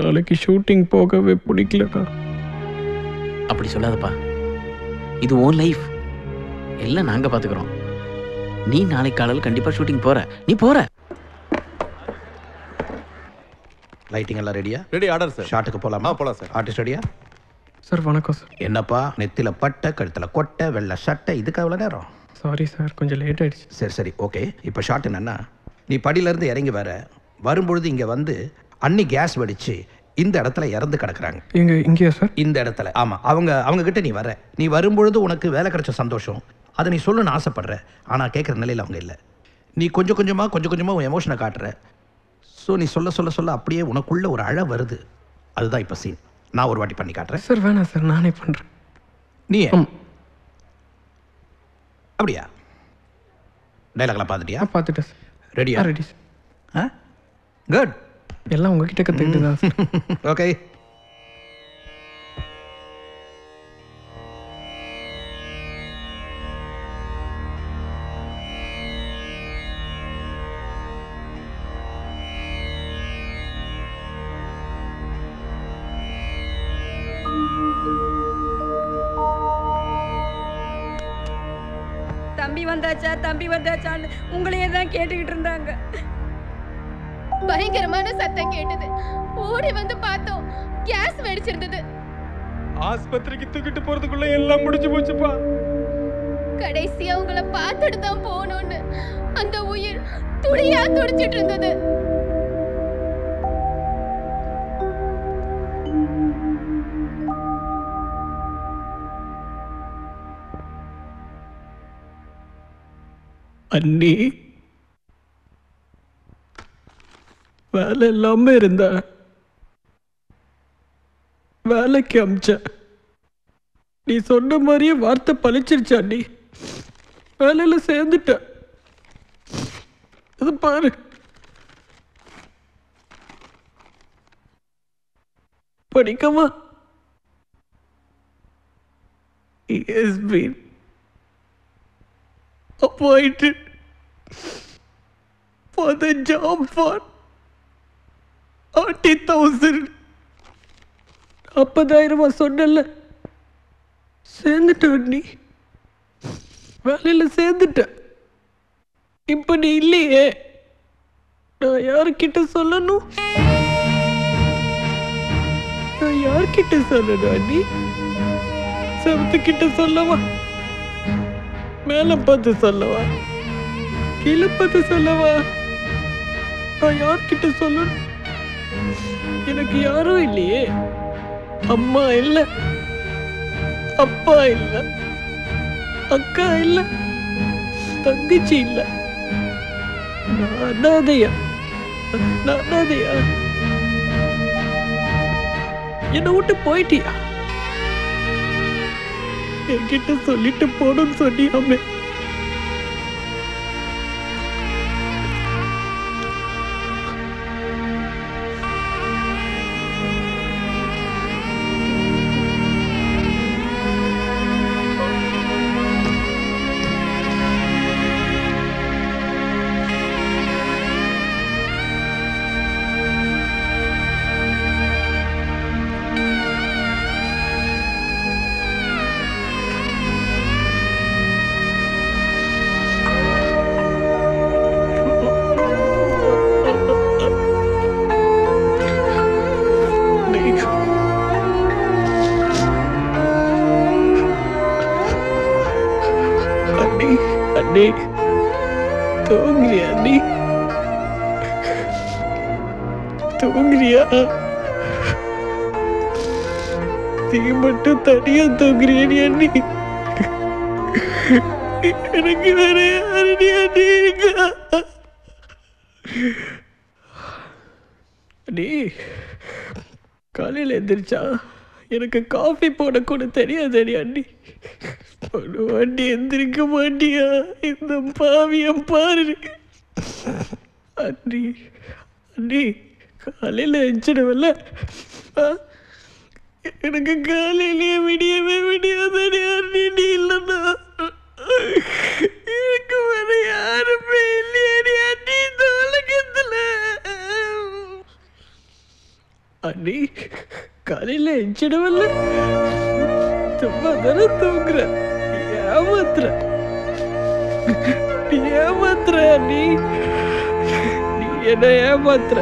நாளைக்கு ஷூட்டிங் போகவே பிடிக்கலக்கா. அப்படி சொல்லாதப்பா, இது ஓன் லைஃப், எல்லாம் நாங்க பாத்துக்கிறோம். நீ நாளைக்கு காலையில் கண்டிப்பா ஷூட்டிங் போற, நீ போற. லைட்டிங் எல்லாம் ரெடியா? ரெடி. Order sir. ஷாட்டுக்கு போலாமா? போலாம் சார். ஆர்டிஸ்ட் ரெடியா? சார் வணக்கம் சார். என்னப்பா நெத்தில பட்டை கழுத்துல கொட்டை வெள்ளை சட்டை, இதுக்கு அவ்வளோ நேரம்? சாரி சார், கொஞ்சம் லேட் ஆயிடுச்சு. சரி சரி ஓகே. இப்போ ஷாட் என்னன்னா, நீ படியிலேருந்து இறங்கி வரும்பொழுது இங்கே வந்து அன்னி கேஸ் வெடிச்சு இந்த இடத்துல இறந்து கிடக்குறாங்க. இங்கேயா சார்? இந்த இடத்துல. ஆமாம். அவங்க கிட்ட நீ வரும்பொழுது உனக்கு வேலை கிடைச்ச சந்தோஷம், அதை நீ சொல்லணும்னு ஆசைப்படுற. ஆனால் கேட்குற நிலையில் அவங்க இல்லை. நீ கொஞ்சம் கொஞ்சமாக உன் எமோஷனை காட்டுற. ஸோ நீ சொல்ல அப்படியே உனக்குள்ள ஒரு அழ வருது. அதுதான் இப்போ சீன். நான் ஒரு வாட்டி பண்ணி காட்டுறேன். சார் வேணாம் சார், நானே பண்ணுறேன். நீ அப்படியா? டைலாக்லாம் பார்த்துட்டியா? பார்த்துட்டேன் சார். ரெடியா? Ready sir. குட். எல்லாம் உங்ககிட்ட கற்றுக்கிட்டு தான் சார். ஓகே. தம்பி வந்தாச்சான்னு உங்களையே தான் கேட்டுக்கிட்டு இருந்தாங்க. பயங்கரமான சத்தம் கேட்டது. ஓடி வந்து பார்த்தோம், கேஸ் வெடிச்சிருந்தது. ஆஸ்பத்திரிக்கு தூக்கிட்டு போறதுக்குள்ள எல்லாம் முடிஞ்சு போச்சுப்பா. கடைசியா உங்களை பார்த்துட்டு தான் போகணும்னு அந்த உயிர் துடியா துடிச்சிட்டு இருந்தது. அண்ணி வேலை இல்லாம இருந்த, வேலைக்கு அமிச்ச. நீ சொன்ன மாதிரியே வார்த்தை பழிச்சிருச்ச அண்ணி. வேலையில சேர்ந்துட்ட. அது பாரு, படிக்கவா? He has been appointed for the job for 40,000. 40,000 சொன்னல, சேர்ந்துட்ட நீ. வேலையில சேர்ந்துட்ட. இப்ப நீ இல்லையே, நான் யாருக்கிட்ட சொல்லணும்? நான் யார்கிட்ட சொல்லணும் நீ? செவத்துக்கிட்ட சொல்லவா? மேல பார்த்து சொல்லவா? கீழே பார்த்து சொல்லவா? நான் யார்கிட்ட சொல்லணும்? எனக்கு யாரும் இல்லையே. அம்மா இல்ல, அப்பா இல்ல, அக்கா இல்ல, தங்கச்சி இல்ல. நான் அனாதையா? என்னை விட்டு போயிட்டியா? என்கிட்ட சொல்லிட்டு போகணும்னு சொன்னியாமே. அண்ணே, தூங்குறியா அண்ணி? தூங்குறியா? நீ மட்டும் தனியா தூங்குறியா அண்ணி? எனக்கு வேற யாரு அண்ணி இருக்கா? அண்ணி, காலையில் எந்திரிச்சா எனக்கு காஃபி போட கூட தெரியாது அண்ணி. ஒரு வாட்டி எந்திரிக்க மாட்டியா? இந்த பாவியம் பாரு அண்ணி. அண்ணி, காலையில் எஞ்சிடுவல்ல, எனக்கு காலையிலேயே விடியவே விடியாத அண்ணி. நீ இல்லைன்னா எனக்கு வேற யாருமே இல்லையா அண்ணி இந்த உலகத்துல? அண்ணி காலையில் எஞ்சிடவில்ல சும்மா தானே தூங்குற ஏமாத்துற அண்ணி நீ என்ன ஏமாத்துற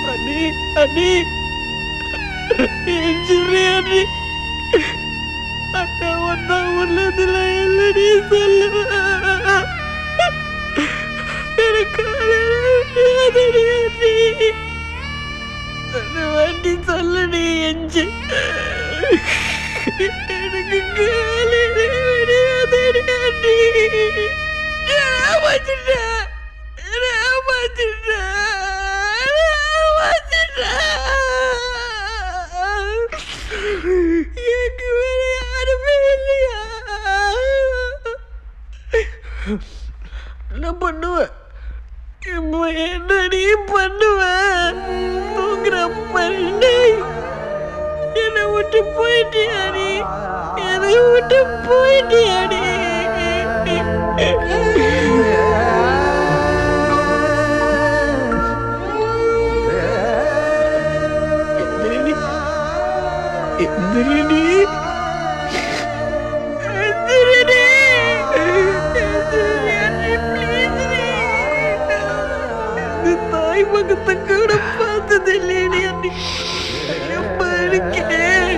அண்ணி அண்ணி அண்ணா ஒன்னா உள்ளதுல இல்லடி சொல்லுவேன் எனக்கு வண்டி சொல்லடி எஞ்சு எனக்கு எங்க வேற யாருமே இல்லையா என்ன பண்ணுவேன் என்னடி பண்ணுவேன் தூங்குற பண்ணி என்னை விட்டு போயிட்டியாடி தாய் மகத்தை கூட பார்த்தது இல்லையடி அண்ணி இருக்கேன்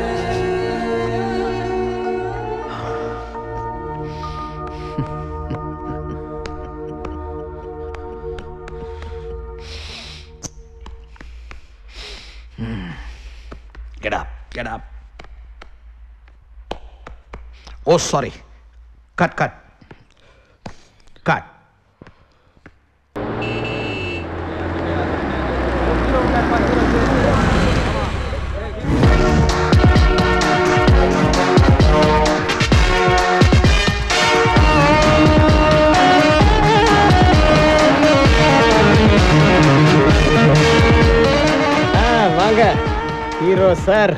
Get up. Oh, sorry. Cut. வாங்க ஹீரோ சார்,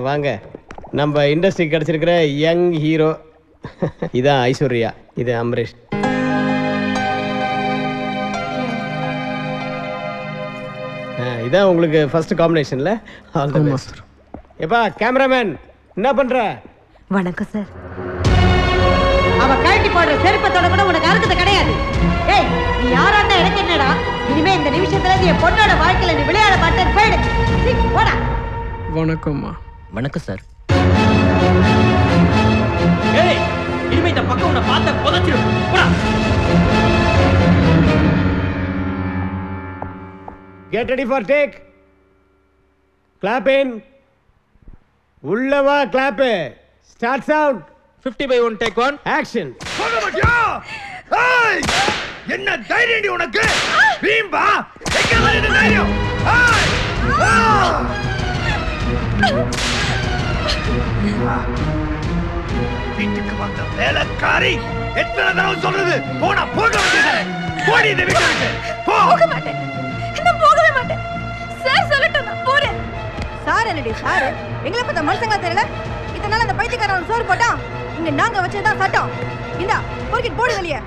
வாங்க. நம்ம இண்டஸ்ட்ரி கிடைச்சிருக்கிற யங் ஹீரோ. இதான் ஐஸ்வர்யா, இது அமரேஷ். இதான் உங்களுக்கு ஃபர்ஸ்ட் காம்பினேஷன்ல. எப்பா கேமராமேன் என்ன பண்ற? வணக்கம் சார். அவ கழட்டி போடுற செருப்பத்தோட கூட உனக்கு அறுக்கிறது கிடையாது. ஏய், நீ யாராண்டா எனக்கு என்னடா? இனிமே இந்த நிமிஷத்துல நீ என் பொண்ணோட வாழ்க்கையில நீ விளையாட மாட்டேன்னு போயிடு. போடா. வணக்கம்மா. வணக்கம் சார். ஏய், இனிமே இந்த பக்கம் உன்னை பார்த்த புதைச்சிரு. போடா. Get ready for take. Clap in. உள்ளவா clap. Start sound. 50/1 take 1. Action. ஏய், என்ன தைரியம் உனக்கு? வீம்பா, எங்க வந்து தைரியம்? வீட்டுக்கு வந்த வேலைக்காரி எத்தனை தடவை சொல்றது? போனா போக வேண்டியது. போடி இந்த வீட்டை விட்டு. போக மாட்டேன். நான் போகவே மாட்டேன். சார் சொல்லட்டும், நான் போறேன். சார் என்னடி சார்? எங்களை பத்த மனுஷங்களா தெரியல? இதனால அந்த பைத்தியக்காரன் சோறு போட்டா இங்க நாங்க வச்சதான் சட்டம். இந்தா போர்க்கிட் போடு வெளியே.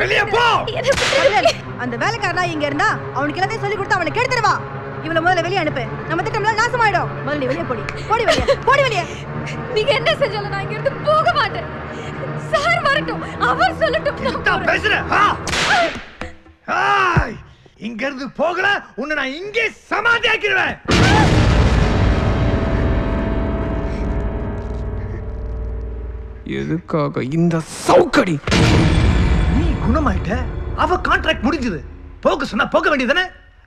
வெளியே போ. அந்த வேலைக்காரனா இங்க இருந்தா அவனுக்கு எல்லாத்தையும் சொல்லி கொடுத்து அவனை கெடுத்துருவா. இவளை முதல்ல வெளியே அனுப்பு. நம்ம திட்டம்லாம் நாசமாயிடும். முதல்ல வெளியே போடி வெளியே. நீங்க என்ன செஞ்சாலும் நான் இங்க இருந்து போக மாட்டேன். சார் வரட்டும், அவர் சொல்லட்டும். நான் பேசுறேன். இங்க இருந்து போகல உன்னை நான் இங்கே சமாதி ஆக்கிடுவேன். எதுக்காக இந்த சவுக்கடி? நீ குணமாயிட்ட, அவ கான்ட்ராக்ட் முடிஞ்சது. போக சொன்னா போக வேண்டியதானே?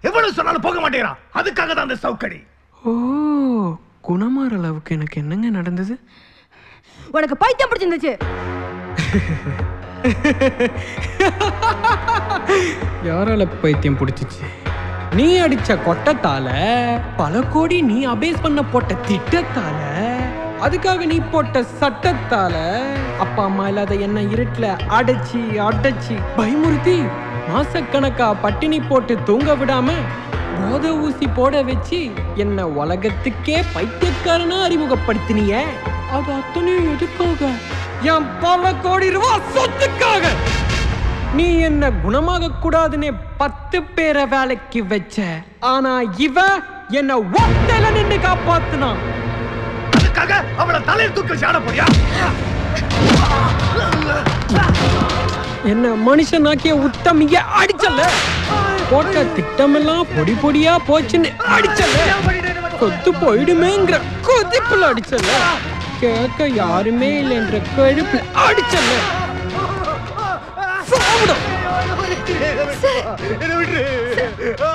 எவ்வளவு சொன்னாலும் போக மாட்டேங்கிறான். அதுக்காக தான் அந்த சவுக்கடி. ஓ, குணமாற அளவுக்கு எனக்கு என்னங்க நடந்தது? உனக்கு பைத்தியம் பிடிச்சிருந்துச்சு. யாரால பைத்தியம் பிடிச்சிச்சு? நீ அடிச்ச கொட்டத்தால, பல கோடி நீ அபேஸ் பண்ண போட்ட திட்டத்தால, அதுக்காக நீ போட்ட சட்டத்தால, அப்பா அம்மா இல்லாத என்ன இருட்டுல அடைச்சி பயமுறுத்தி மாசக்கணக்கா பட்டினி போட்டு தூங்க விடாம போத ஊசி போட வச்சு என்ன உலகத்துக்கே பைத்தியக்காரனா அறிமுகப்படுத்தினிய. அது அத்தனையும் எதுக்காக? என் பல கோடி ரூபாய் சொத்துக்காக. நீ என்ன குணமாக கூடாதுன்னு 10 பேரை வேலைக்கு வச்ச. ஆனா இவ என்ன ஒத்தையில நின்று காப்பாத்துனான். அதுக்காக அவளை தலையில் தூக்கி சாட போறியா? என்ன மனுஷனாக்கிய உத்தமிய அடிச்சல. போட்ட திட்டமெல்லாம் பொடி பொடியா போச்சுன்னு அடிச்சல. கொத்து போயிடுமேங்கிற கொதிப்புல அடிச்சல. கேட்க யாருமே இல்லைன்ற கழுப்புல அடிச்சல.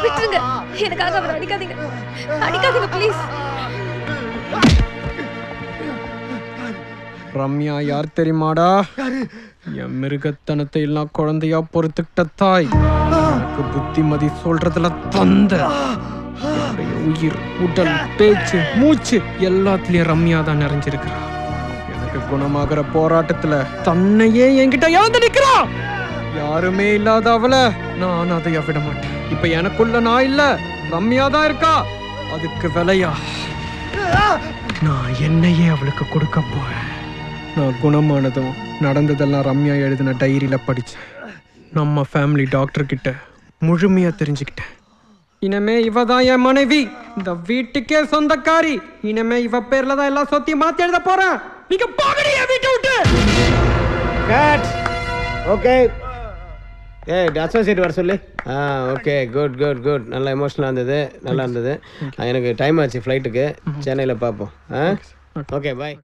விட்டுருங்க, எனக்காக அவர் அடிக்காதீங்க, அடிக்காதீங்க ப்ளீஸ். ரம்யா யார் தெரியுமாடா? என் மிருகத்தனத்தை எல்லாம் குழந்தையா பொறுத்துக்கிட்ட தாய். எனக்கு புத்திமதி சொல்றதுல தந்த. என்னுடைய உயிர், உடல், பேச்சு, மூச்சு எல்லாத்துலயும் ரம்யா தான் நிறைஞ்சிருக்கிறா. எனக்கு குணமாகிற போராட்டத்துல தன்னையே என்கிட்ட இழந்து நிக்கிறா. யாருமே இல்லாத அவளை நான் அதைய விட மாட்டேன். இப்ப எனக்குள்ள நான் இல்ல, ரம்யா தான் இருக்கா. அதுக்கு விலையா நான் என்னையே அவளுக்கு கொடுக்க போறேன். நான் குணமானதும் நடந்ததெல்லாம் ரம்யா எழுதின டைரியில படிச்சேன். நம்ம ஃபேமிலி டாக்டர் கிட்ட முழுமையா தெரிஞ்சுக்கிட்டேன். இனிமே இவ தான் என் மனைவி, இந்த வீட்டுக்கே சொந்தக்காரி. இனிமே இவ பேர்ல தான் எல்லா சொத்தையும் மாத்தி எழுத போறேன். நீங்க போகடி என் வீட்டை விட்டு. கட். ஓகே. அசோசியேட் வர சொல்லு. Okay, good good good. நல்லா எமோஷனலாக இருந்தது, நல்லா இருந்தது. எனக்கு டைம் ஆச்சு ஃப்ளைட்டுக்கு. சென்னையில் பார்ப்போம். ஓகே, பாய்.